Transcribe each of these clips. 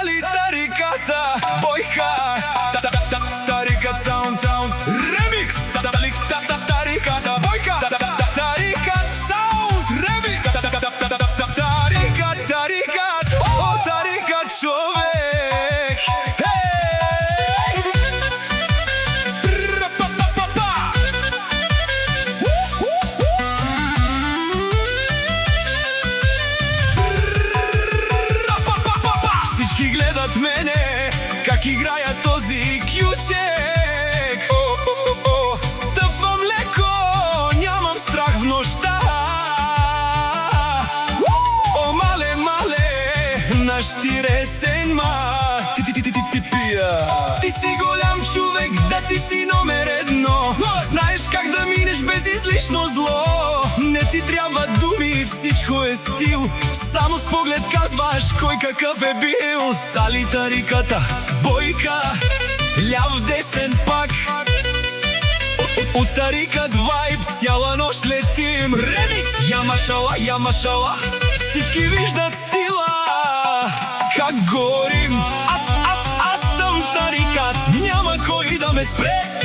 Сали тариката, бойка. Тарикат саунд, ремикс. Тариката, бойка. Тарикат саунд, ремикс. Тарикат, о, тарикат човек. Всички гледат мене, как играя този кючек. Стъпвам леко, нямам страх в нощта. О, мале, на штиресен ма. Ти пия. Ти си голям човек, да ти си номер едно. Знаеш как да минеш без излишно зло. Не ти трябва думи, всичко е стил. Само с поглед казваш кой какъв е бил. Сали тариката, бойка, ляв десен пак. От тарикат вайб цяла нощ летим. Ремикс! Ямашала, всички виждат стила. Как горим. Аз съм тарикат, няма кой да ме спре.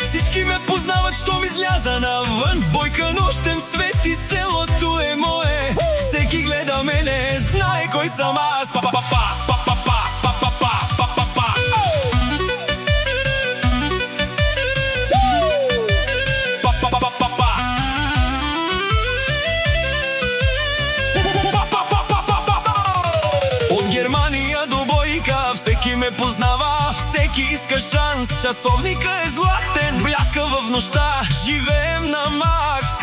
Всички ме познават, щом изляза навън. Бойка нощем свети, селото е мое. Всеки гледа мене, знае кой съм аз. От Германия до Бойка всеки ме познава, всеки иска шанс. Часовника е златен, бляска в нощта. Живеем на макс,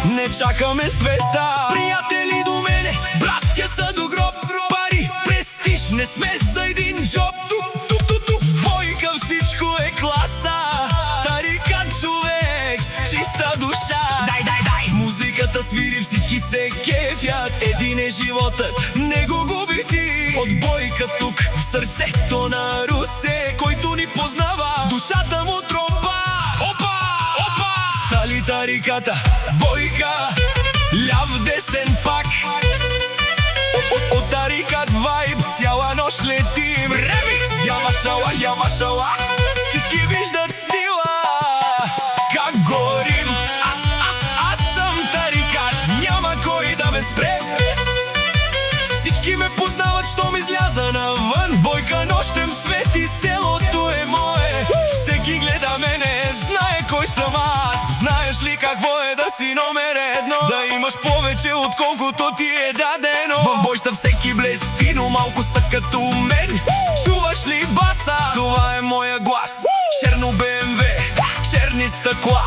не чакаме света. Приятели до мене, братя са до гроб. Пари, престиж, не сме за един джоб. В Бойка всичко е класа. Тарикат човек с чиста душа. Дай, музиката свири, всички се кефят. Един е животът, не го губи ти. От Бойка тук, в сърцето на Русе. Който ни познава, душата му тропа. Опа! Сали тариката, бойка, ляв десен пак. От тарикат вайб цяла нощ летим. Ремикс! Ямашала, всички виждат стила. Как горим. Аз съм тарикат, няма кой да ме спре. Всички ме познават, щом изляза навън. Бойка нощем свети, селото е мое. Всеки гледа мене, знае кой съм аз. Знаеш ли какво е да си номер едно? Да имаш повече, отколкото ти е дадено. В бойща всеки блести, но малко са като мен. Чуваш ли баса? Това е моя глас. Черно БМВ, черни стъкла.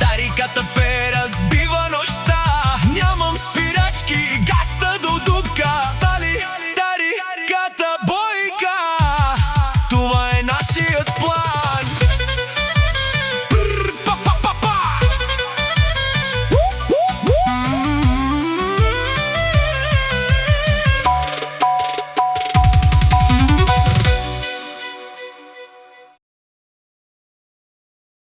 Тариката пе, разбива нощта. Нямам спирачки, гаста до дупка. Сали тариката, бойка, това е нашият план.